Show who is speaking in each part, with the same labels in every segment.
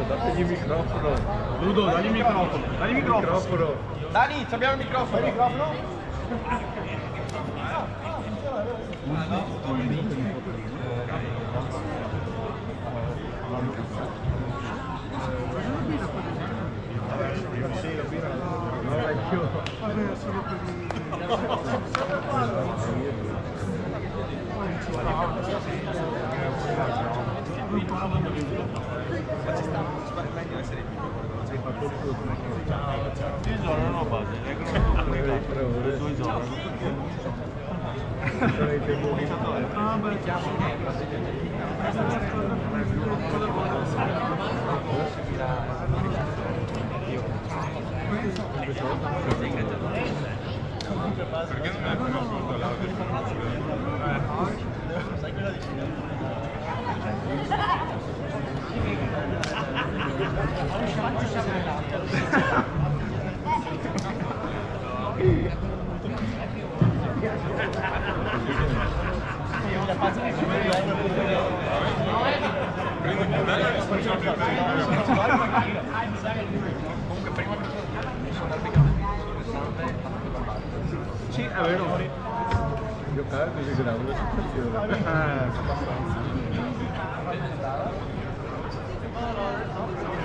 Speaker 1: Dagli il microfono.
Speaker 2: Ludo, dagli il microfono. Dagli il microfono.
Speaker 3: Dani, abbiamo il microfono.
Speaker 2: Dai il microfono.
Speaker 1: Sì, è vero. Giocare così grave la situazione.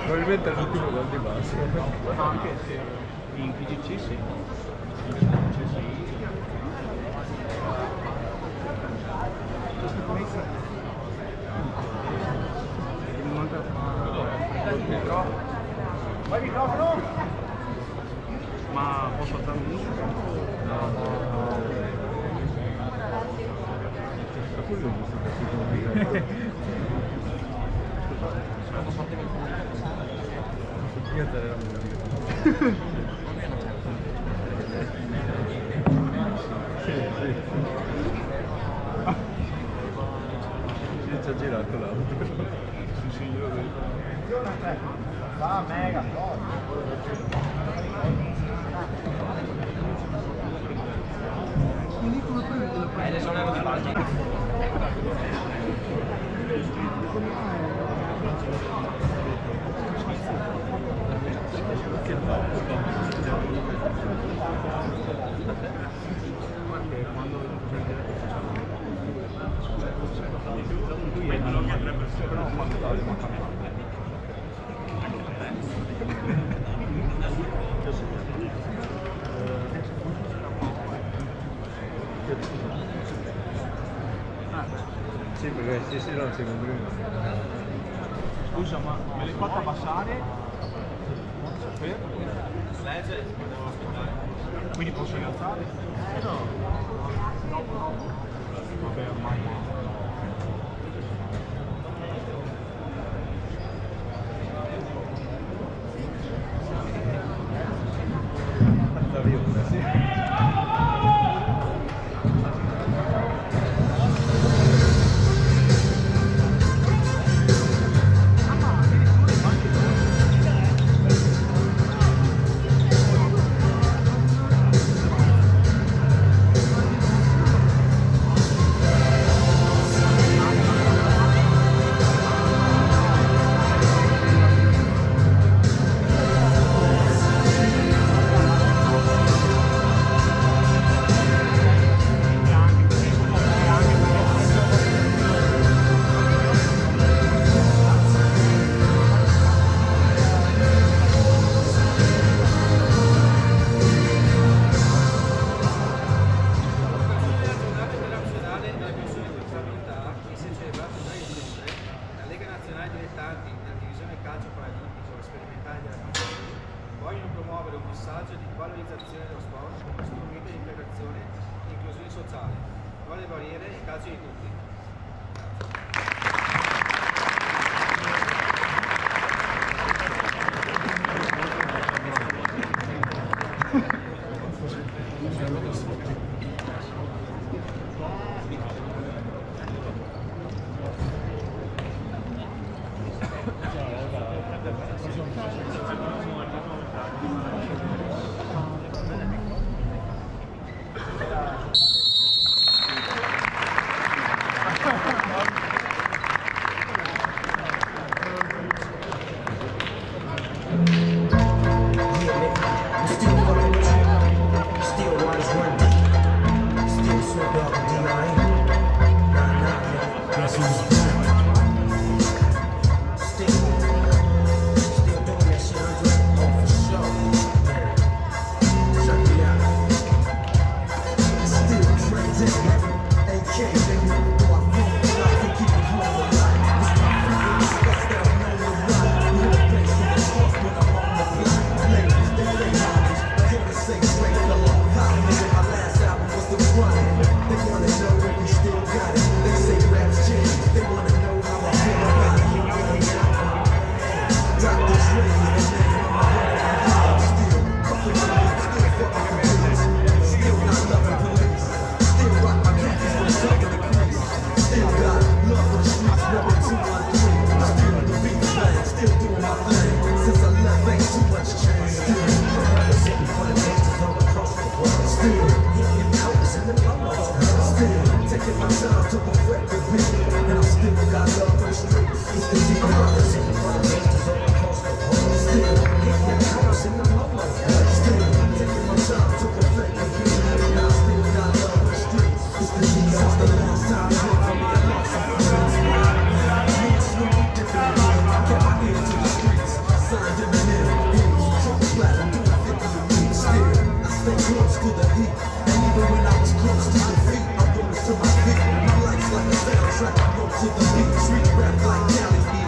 Speaker 1: Probabilmente è l'ultimo gol di Bassi.
Speaker 2: Anche in PGC sì. Vai microfono! Ma posso alzare un musica?
Speaker 1: No. Ma quello è musica, secondo me. Io alzare la musica. Sì. Ci ha girato l'auto. Sì, io lo vedo.
Speaker 2: Va, mega,
Speaker 3: L'esonero di Baldi.
Speaker 1: Che ho fatto tale, ma cambiato. Sì, perché sì, no, secondo me.
Speaker 2: Scusa, ma me l'hai fatta passare? Per? Quindi posso rialzare? No. Vabbè, ormai.
Speaker 3: Vogliono promuovere un messaggio di valorizzazione dello sport come strumento di integrazione e inclusione sociale, non le barriere e calcio di tutti.
Speaker 4: To the beat, street rap like Cali.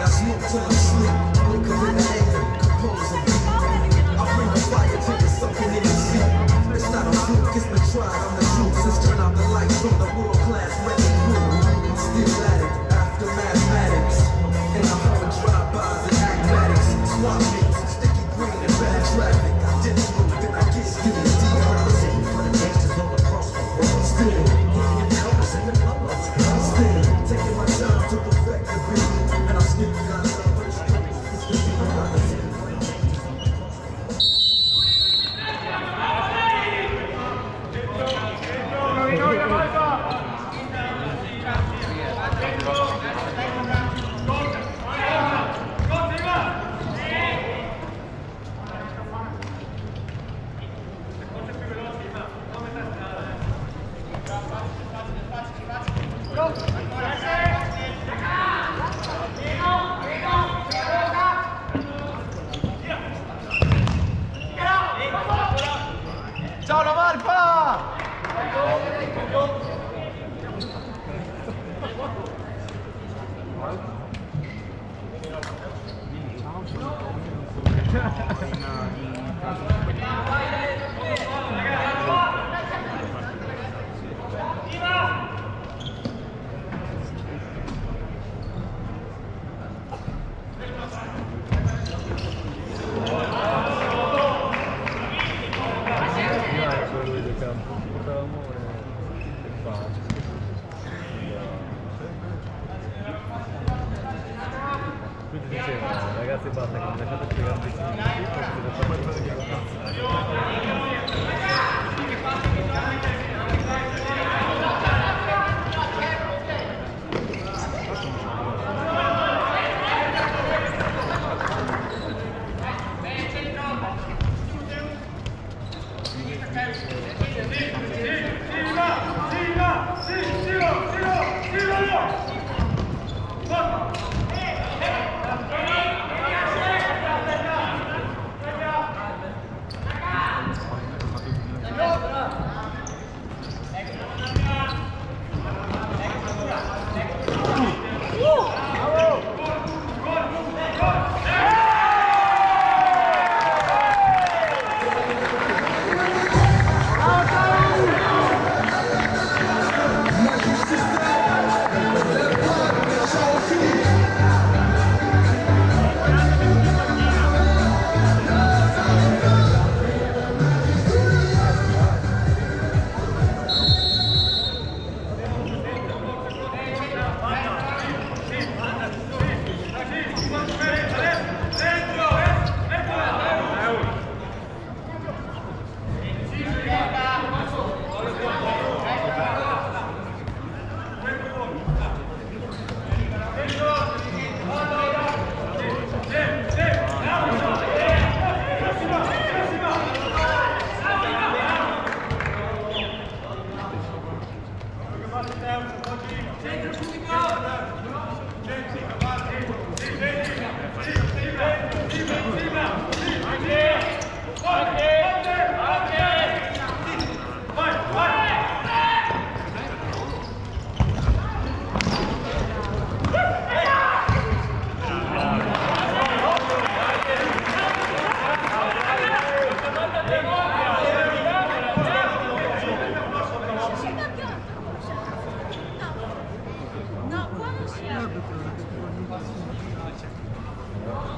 Speaker 1: Quindi diceva, ragazzi basta che mi lasciate spiegare dei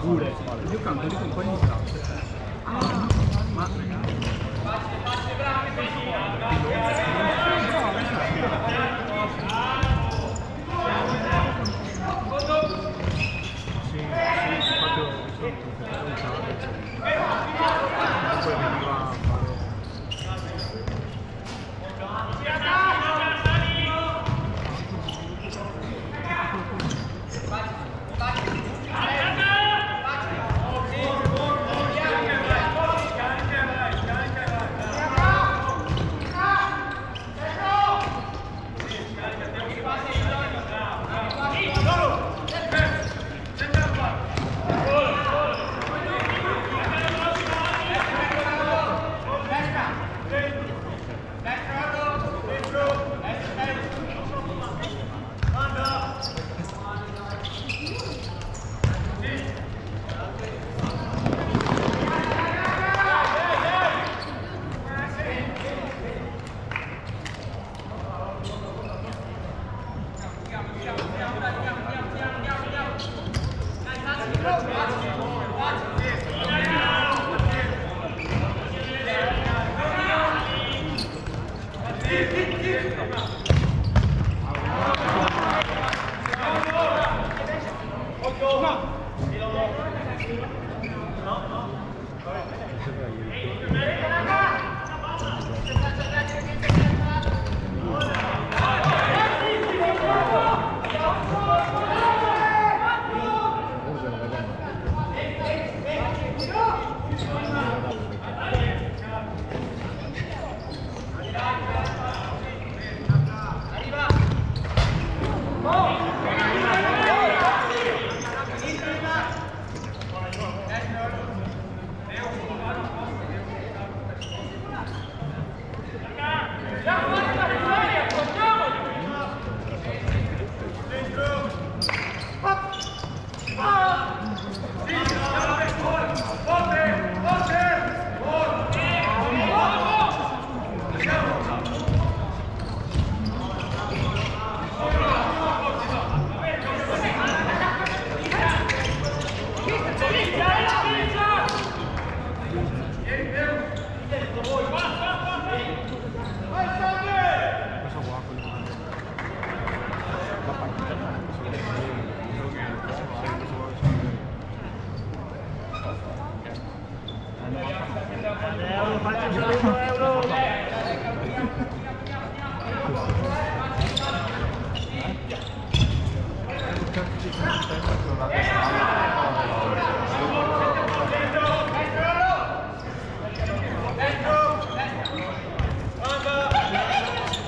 Speaker 2: Pure, io canto di compagni di classe. Ma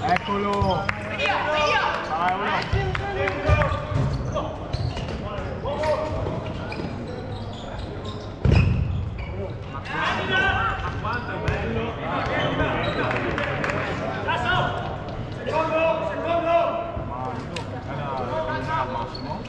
Speaker 2: Eccolo! Vai, quanto è bello! Secondo! Ma era al massimo?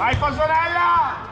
Speaker 2: Vai Fazzonella!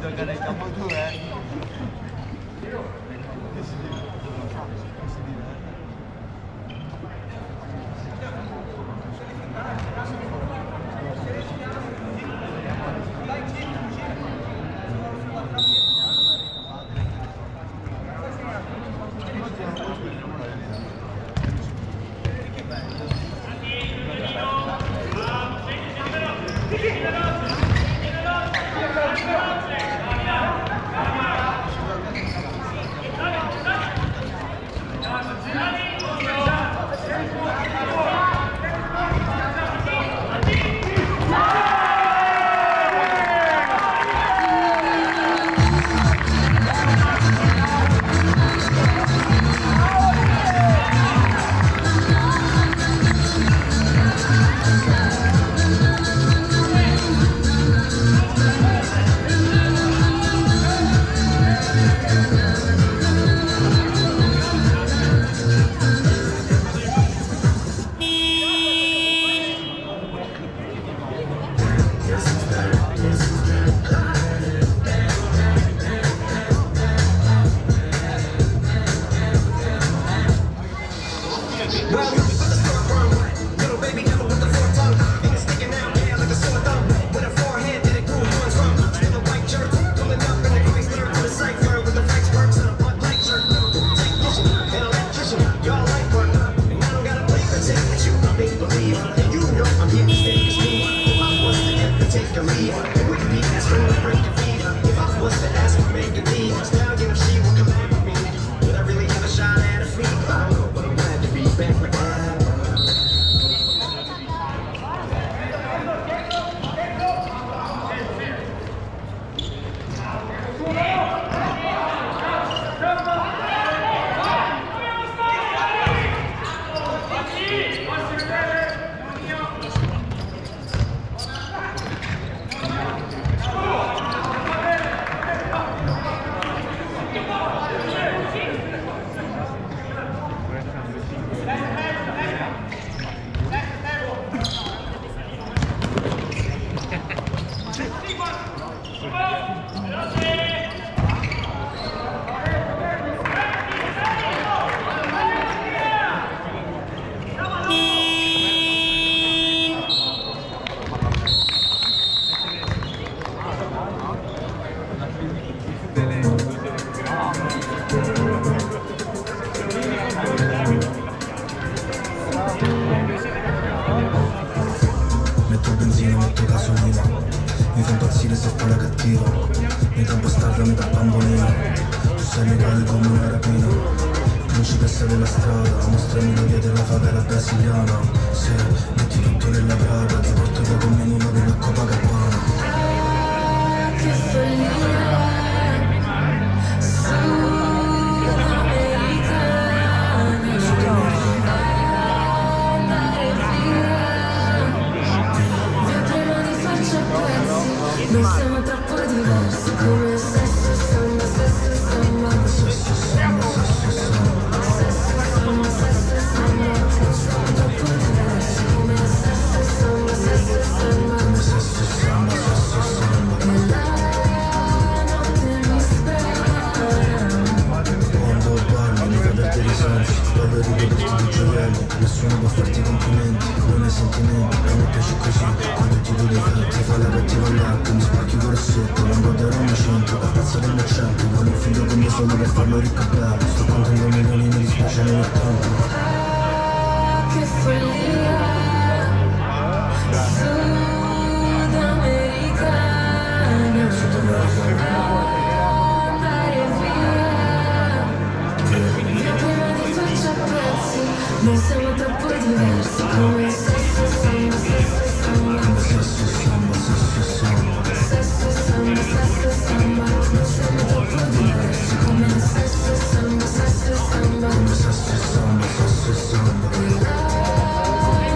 Speaker 4: Gioca nel campo Mi fa impazzire se fa la cattiva, metà bastarda, metà bambolina. Tu sei legale come una rapina, principessa della strada, mostrami la via della favela brasiliana. Se metti tutto nella Prada, ti porto via con me in una della Copacabana.
Speaker 5: Che follia, noi siamo troppo diversi come sesso, samba, sesso, samba. Sesso, samba, sesso, samba. Sesso, samba, sesso, samba. Noi siamo troppo diversi come sesso, samba, sesso, samba. Sesso, samba, sesso, samba. E la notte mi spera.
Speaker 4: Quando parli mi fa perdere i sensi, parlo di goderti di gioielli. Nessuno può farti complimenti, non hai sentimenti. A me piace così, quando ti vedo ti fa la cattiva all'arco. Mi spacchi il rossetto, vengo da Roma centro, a pezzo del mio centro. Voglio un figlio con me solo per farlo ricco e bello. Sto contando milioni, mi dispiace nel tempo.
Speaker 5: Che follia, sudamericana. Andare via, via prima di farci a pezzi. Noi siamo troppo diversi come sesso, samba, sesso, samba.
Speaker 4: Come sesso, samba, sesso, samba.
Speaker 5: Sesso, samba, sesso, samba. Noi siamo troppo diversi come sesso, samba, sesso, samba.
Speaker 4: Come sesso, samba, sesso, samba.
Speaker 5: E la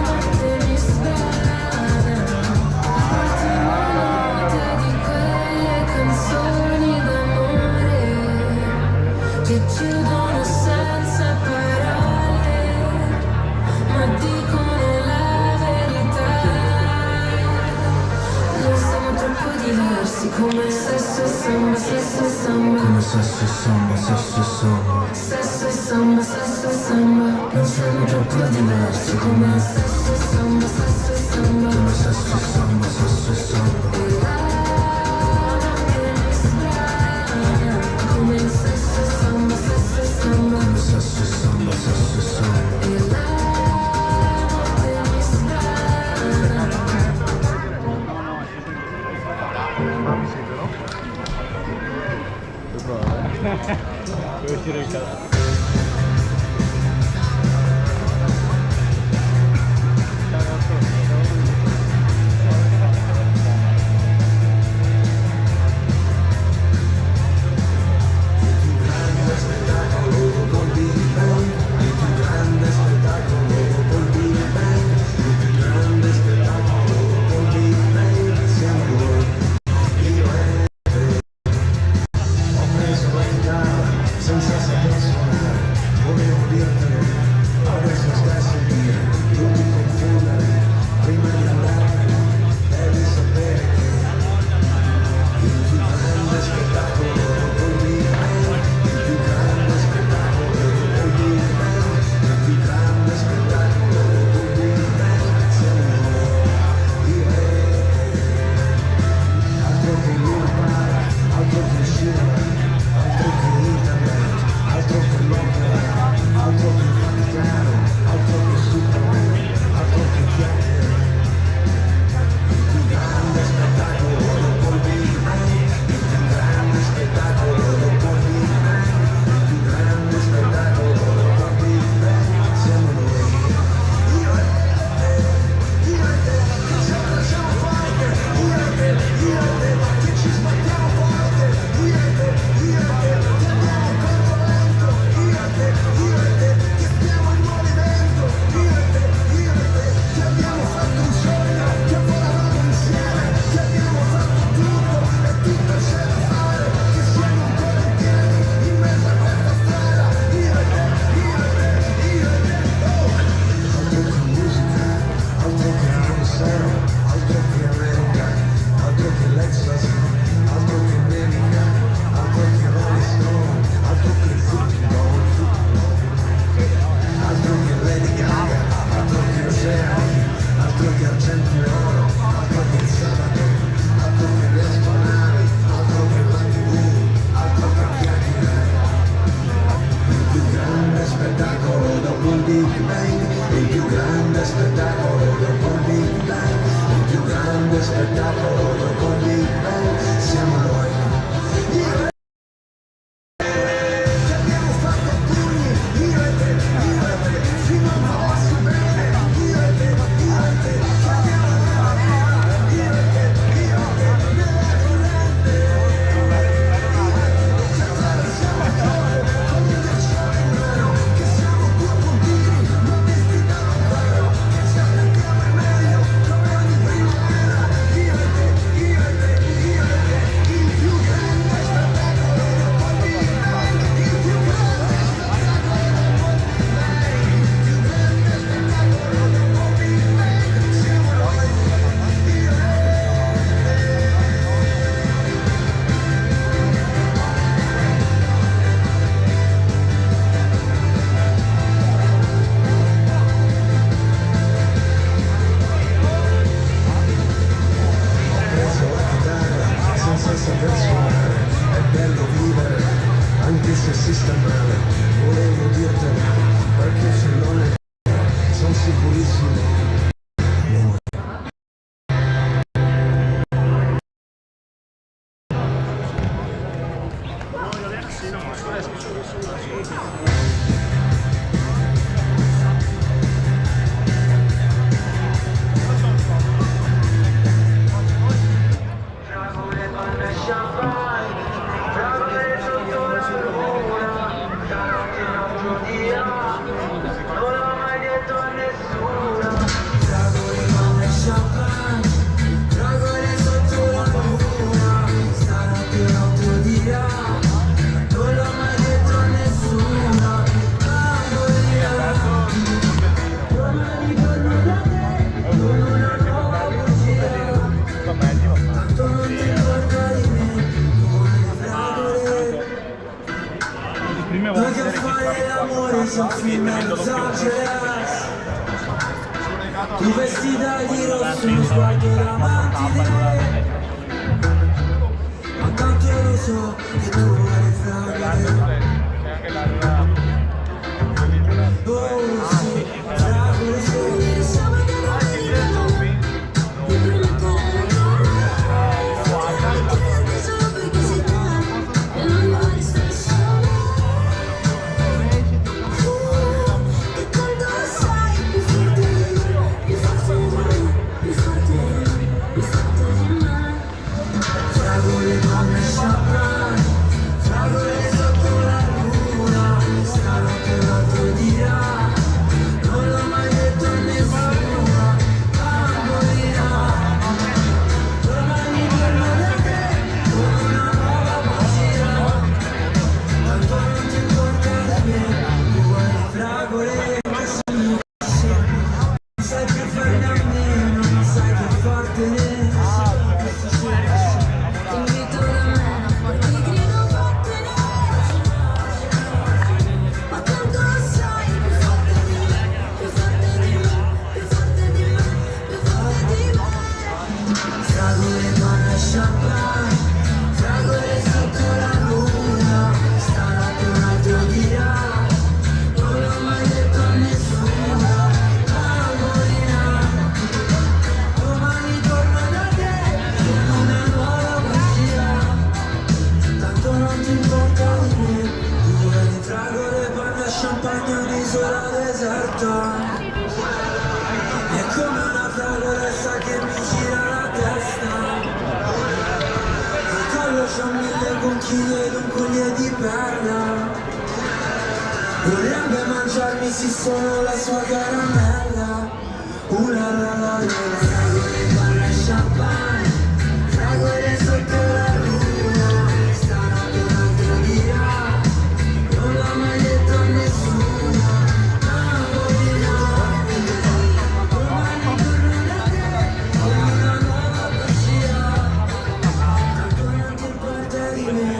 Speaker 5: notte mi spera. Ultima notte di quelle canzoni d'amore che chiudono senza parole, ma dicono la verità. Noi siamo troppo diversi come sesso, samba, sesso, samba.
Speaker 4: Come sesso, samba, sesso, samba.
Speaker 5: Sesso, samba, sesso, samba. Non siamo troppo diversi come sesso, samba, sesso, samba.
Speaker 4: Come sesso, samba, sesso, samba.
Speaker 5: E la notte mi spera. Come sesso, samba, sesso, samba.
Speaker 4: Come sesso, samba, sesso, samba.
Speaker 5: E la notte mi spera.
Speaker 1: Mi sento, no? Devo provare. Devo uscire il cazzo.
Speaker 4: Senza saper suonare, volevo dirtelo, adesso stai a sentire, non ti confondere, prima di andare, devi sapere che il più grande spettacolo dopo il Big Bang, il più grande spettacolo dopo il Big Bang, il più grande spettacolo dopo il Big Bang, siamo noi, io e te, altro che l'urban, altro che il cinema, altro che internet, altro che l'opera, altro che il Vaticano, altro che Superman, altro che chiacchiere. Il più grande spettacolo dopo il Big Bang, il più grande spettacolo dopo il Big Bang, il più grande spettacolo dopo il Big Bang, siamo noi. Io e te, che ce la lasciamo forte, io e te, che ci sbattiamo forte, io e te, che andiamo corpo lento, io e te, che stiamo in movimento, io e te, che abbiamo fatto un sogno, che volavamo insieme, che abbiamo fatto tutto e tutto c'è da fare, che siamo ancora in piedi in mezzo a questa strada, io e te, oh! Altro che musica, altro che Colosseo, altro che America, altro che Lexus, altro che America, altro che Rolling Stone, altro che football, altro che Lady Gaga, altro che oceani, altro che argento e oro, altro che il sabato, altro che le astronavi, altro che la TV, altro che chiacchiere. Il più grande spettacolo dopo il Big Bang, il più grande spettacolo dopo il Big Bang, il più grande spettacolo dopo il Big si sta male, volevo dirtelo, perché se non è sono sicurissimo.
Speaker 6: Tu vestita di rosso, uno sguardo davanti ma tanto lo so che tu vuoi fragole. Oh sì, fragole sei. Siamo in una mi permetterei la cara solo perché sei tua e non voglio stare sola. E quando lo sai più forte di me, più forte di me, più forte di me, più forte di me. Fragole come champagne, fragole sotto la luna, stanotte l'altro dirà, non l'ho mai detto a nessuno, bambolina. Domani torno da te, con una nuova pagina, tanto non ti importa di me, tu vuoi le fragole che sono insieme, non sai che farne a meno, non sai che fartene. Ti invito da me, poi ti grido vattene, ma tanto lo sai, più forte di me, più forte di me, più forte di me, più forte di me. Fragole panna e champagne, fragole sotto la luna, stanotte un altro dirà, non l'ho mai detto a nessuno, bambolina. Domani torno da te, con una nuova magia, tanto non ti importa di me, tu vuoi le fragole, panna e champagne, un'isola deserta. È come una fragolessa che mi gira la testa. Al collo c'ho 1000 conchiglie ed un collier di perla. Vorrebbe mangiarmi sì solo la sua caramella. Una la fragole, panna e champagne, fragole sotto la luna, stanotte un altro dirà, non l'ho mai detto a nessuno, bambolina. Domani torno da te, con una nuova pazzia, tanto non ti importa di me.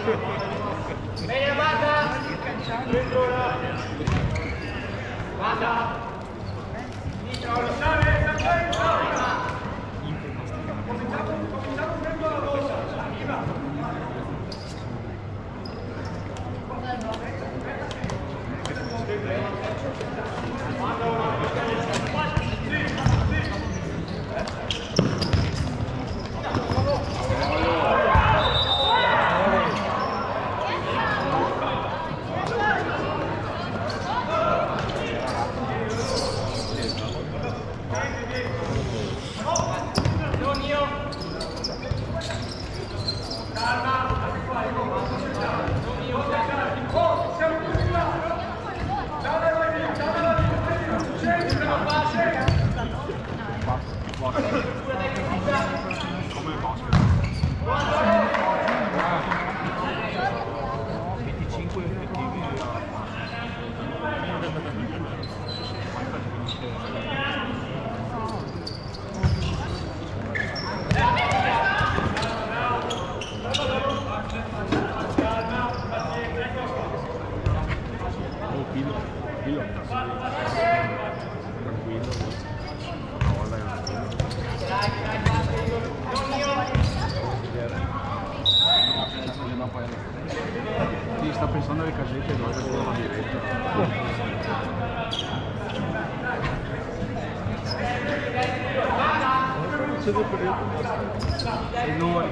Speaker 3: Bene, guarda! Guarda!
Speaker 2: Sì, sta pensando alle casette dove sono la diretta. E lui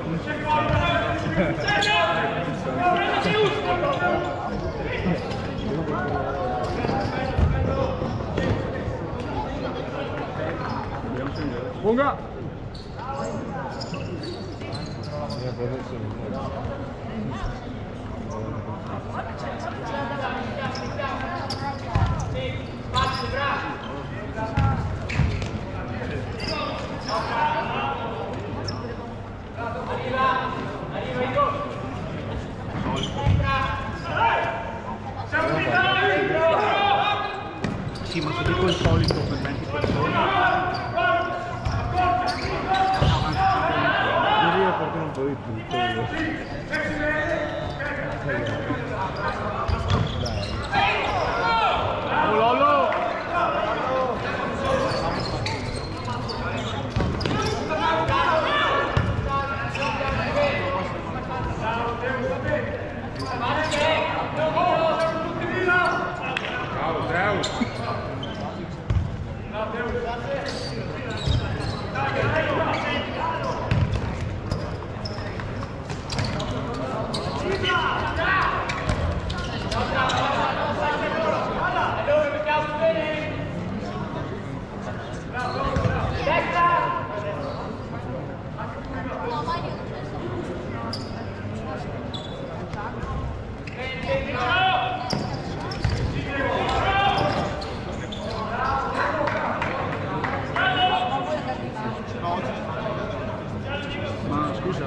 Speaker 2: Bunga! Sì, ma se dico il solito per 20 persone.
Speaker 1: Io perché non puoi tutto.
Speaker 2: Lollo! Ma scusa,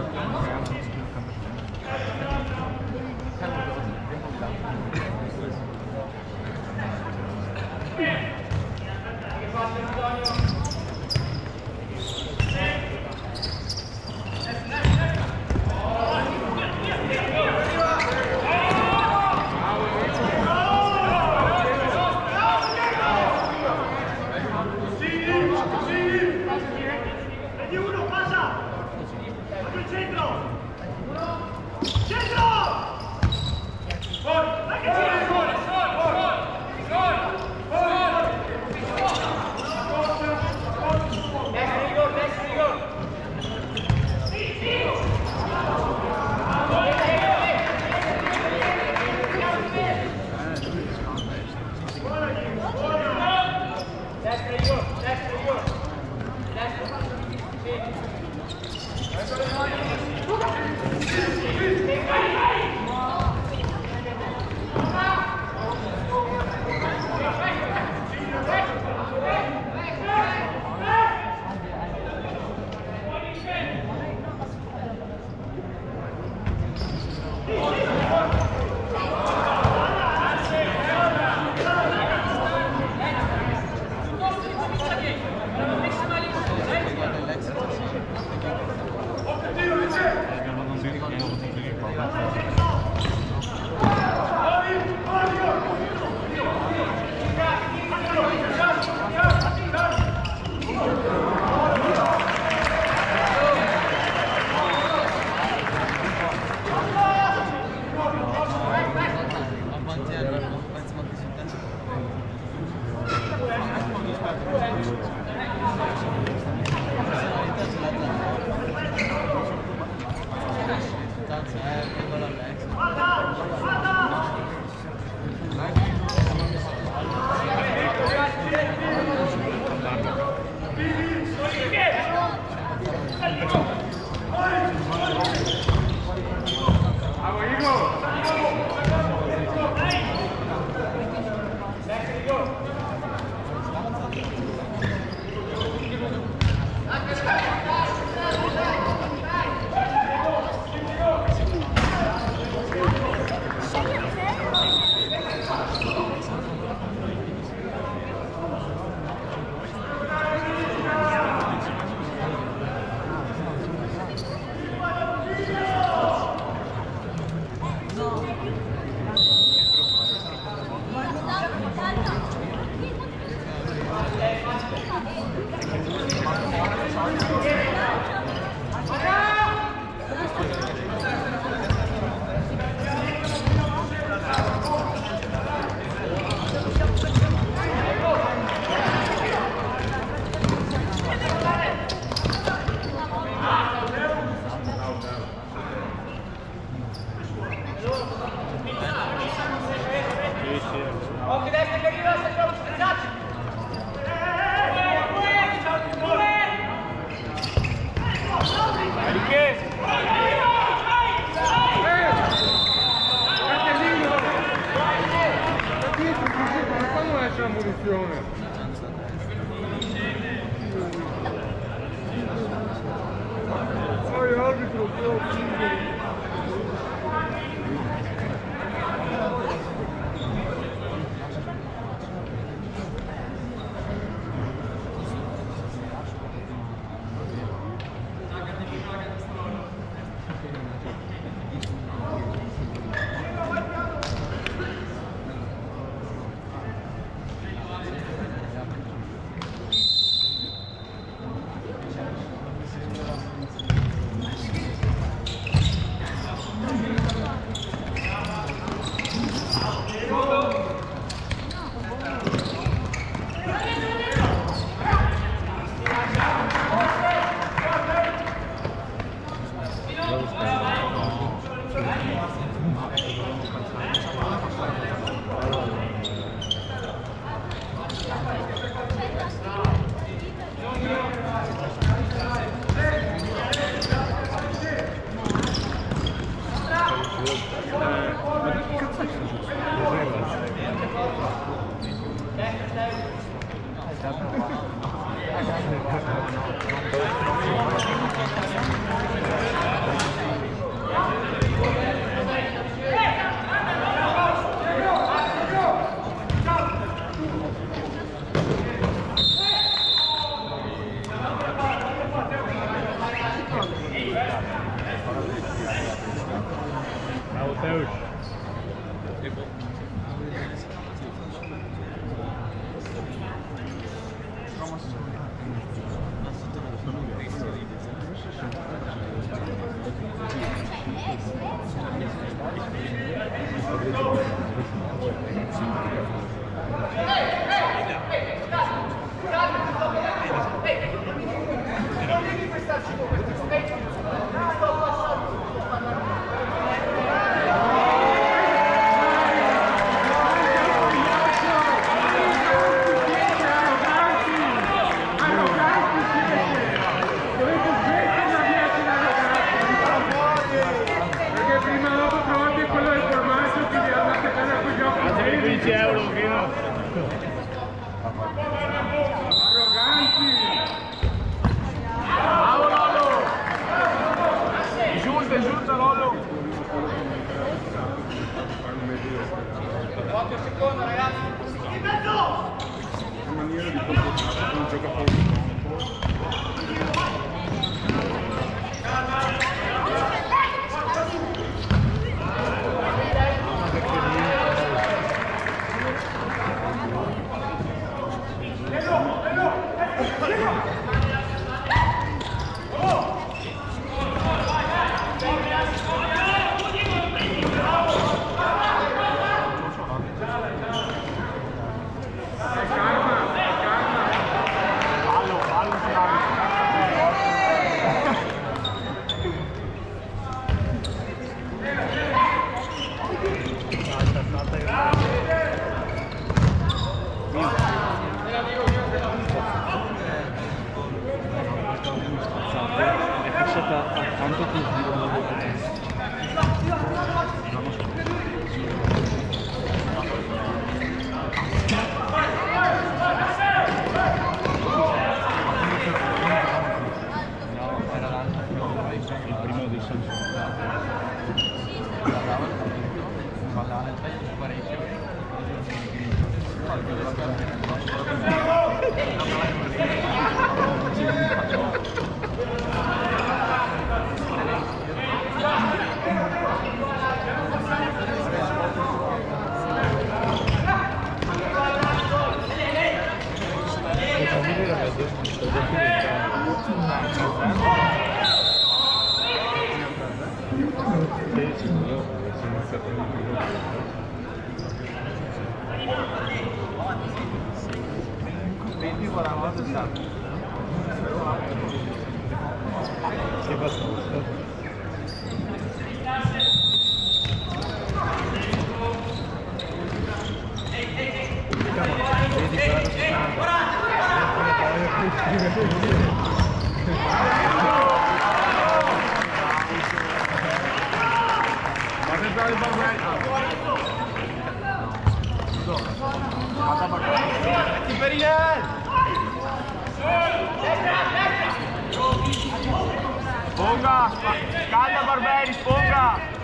Speaker 2: Sponga, calma Barberi, sponga!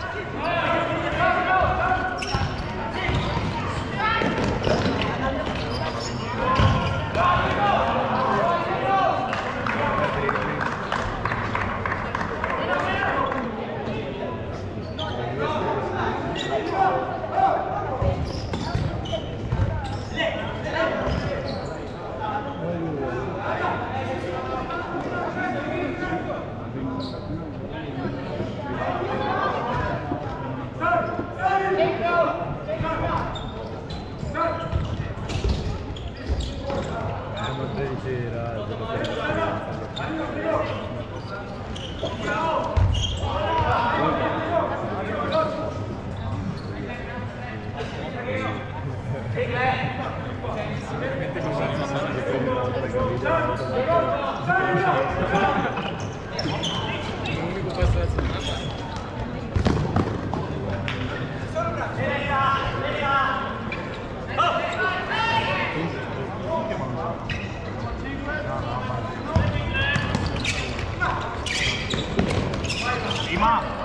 Speaker 2: Ma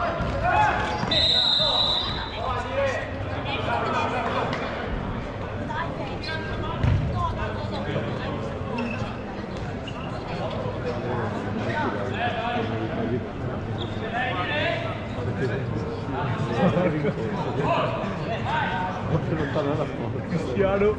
Speaker 1: Cristiano.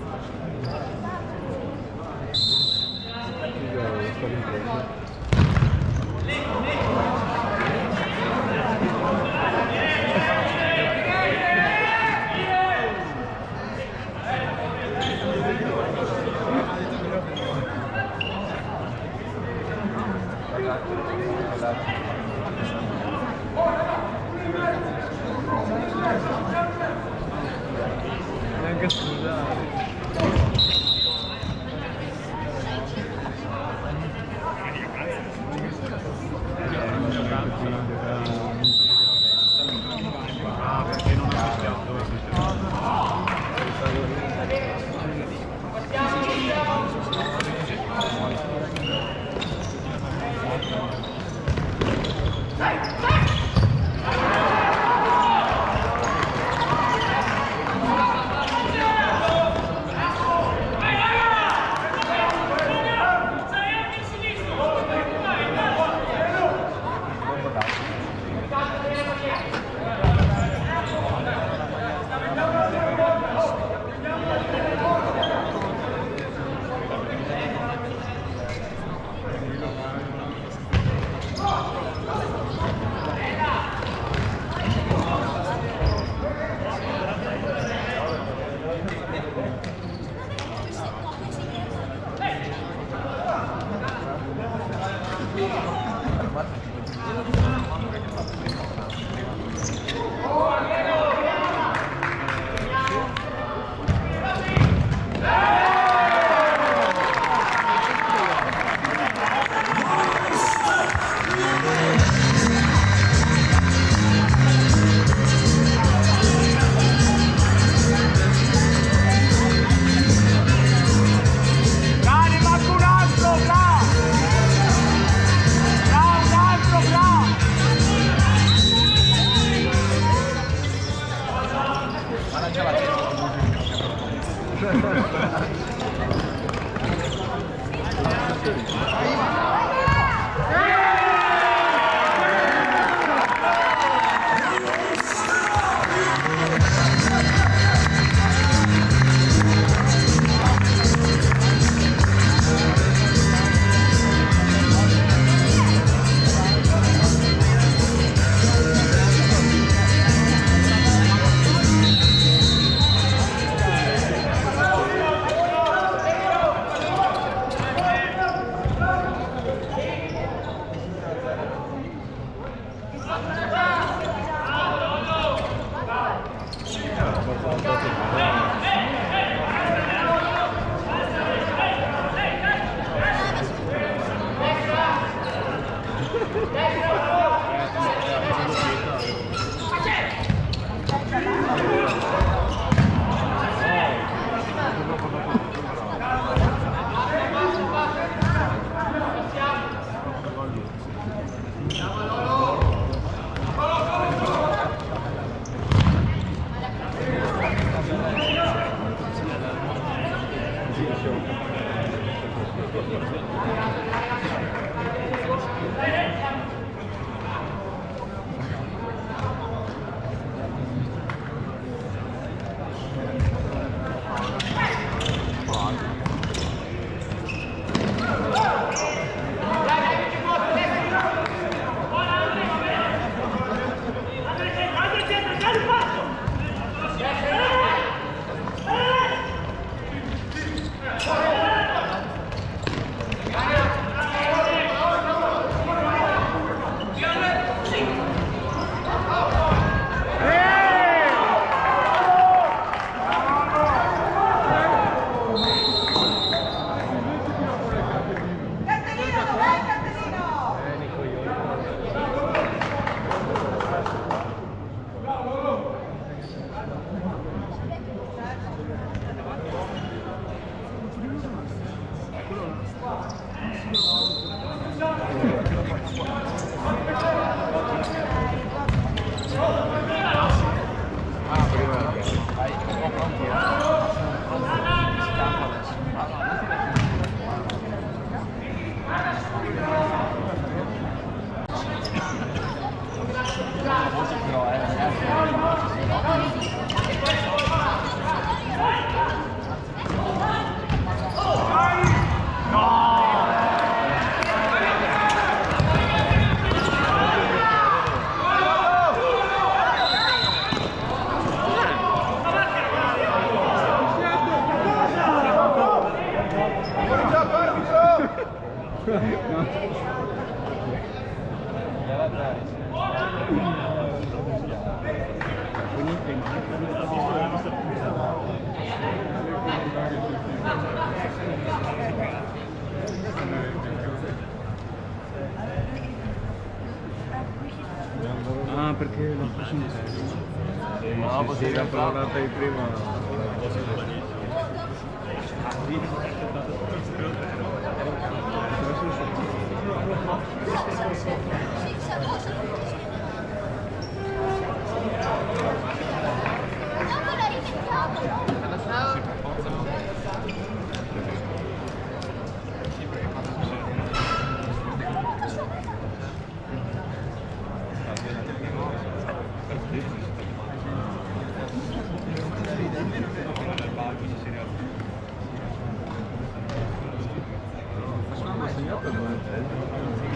Speaker 1: Neanche scusare.
Speaker 2: Ah, perché l'ho preso in testa.
Speaker 1: No, perché la provata di prima.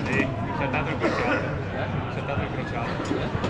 Speaker 7: Sì, saltato il crociato. Saltato il crociato.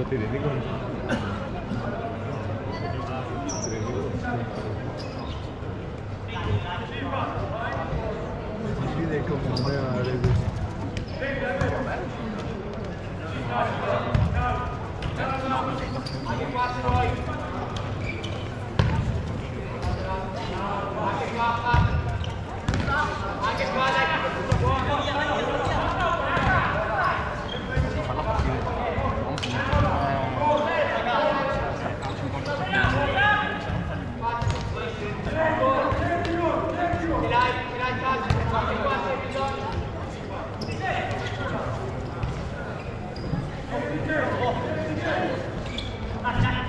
Speaker 1: Ti rendi conto? Vede come non è una rete.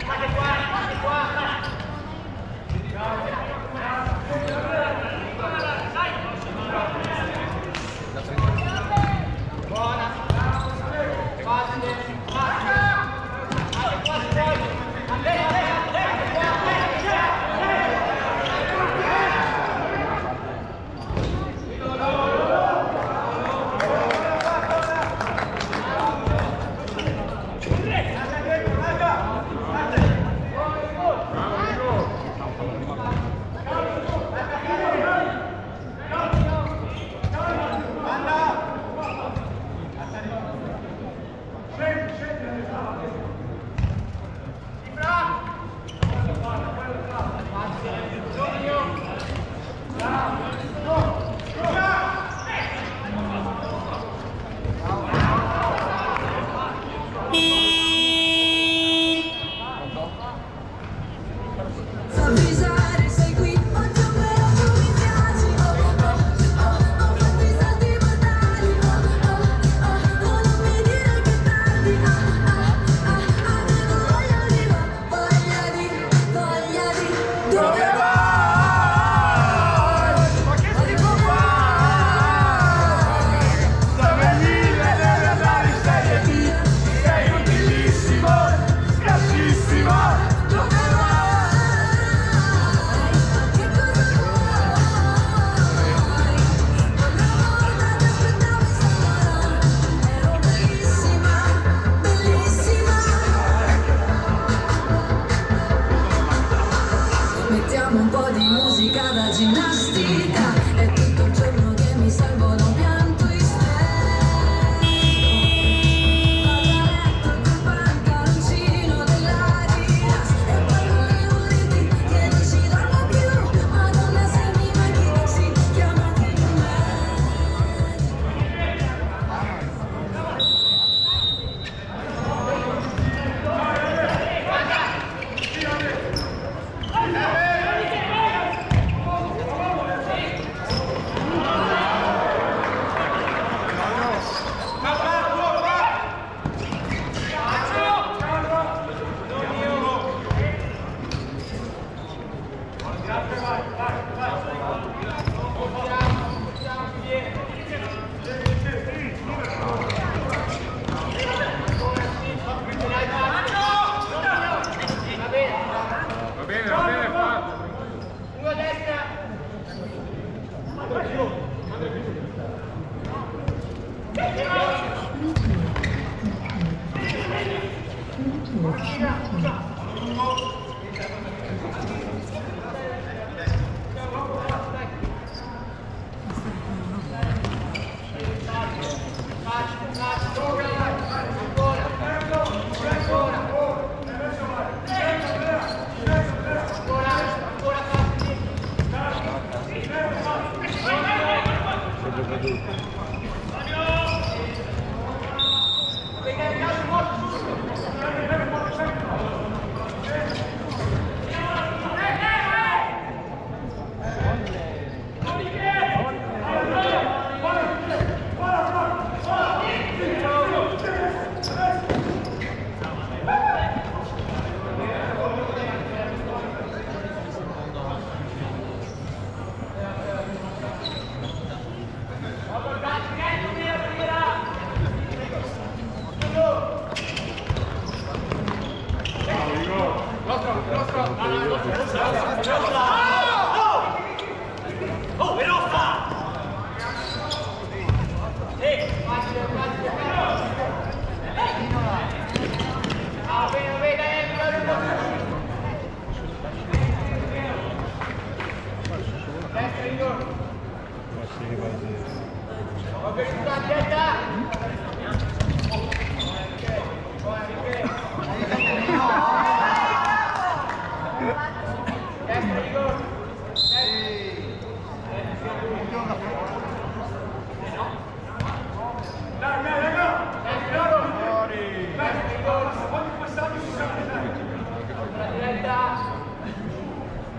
Speaker 8: Anche qua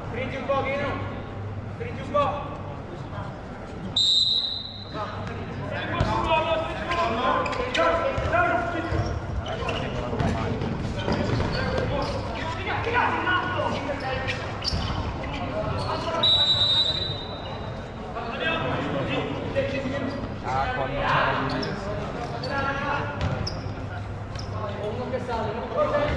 Speaker 3: Stringi un po', Ghino. Stringi un po'. Uno che sale, non può fare.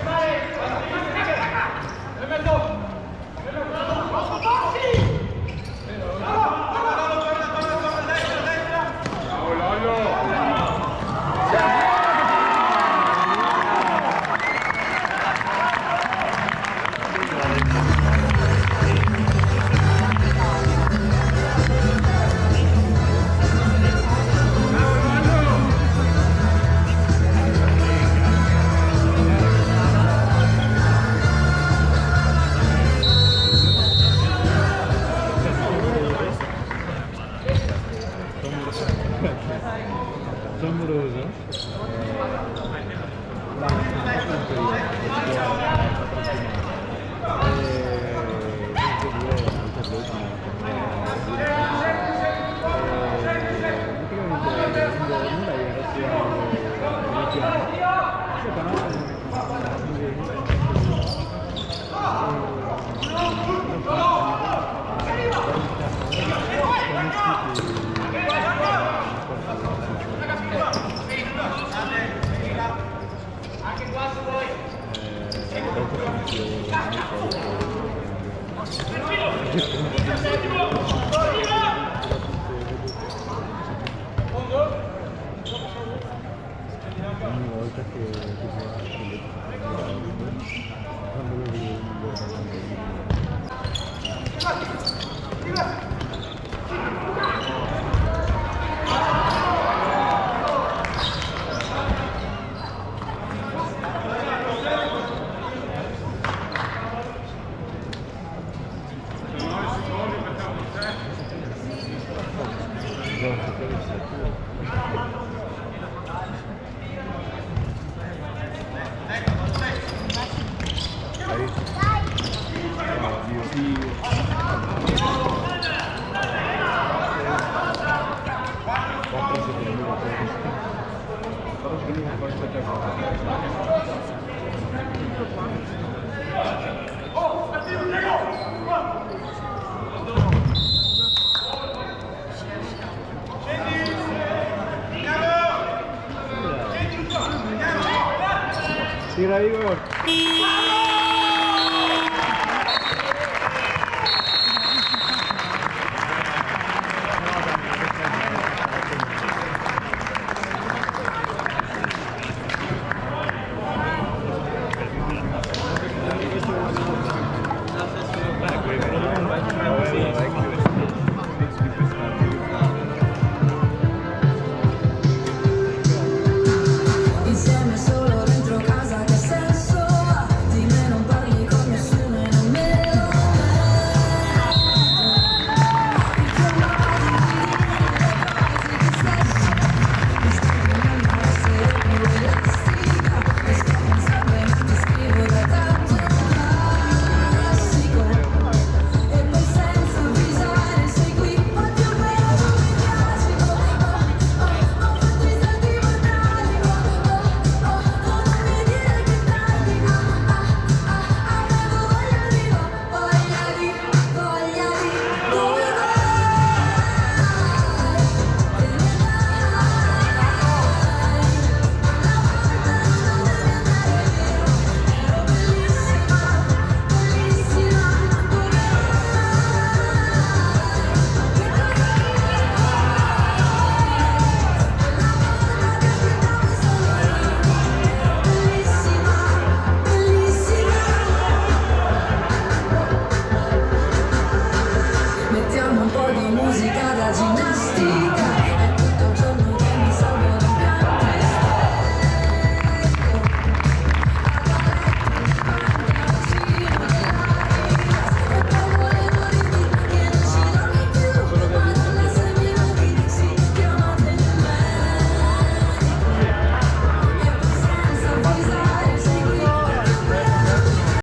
Speaker 1: Ogni volta che ti guardi quando lo vedi Tira Igor!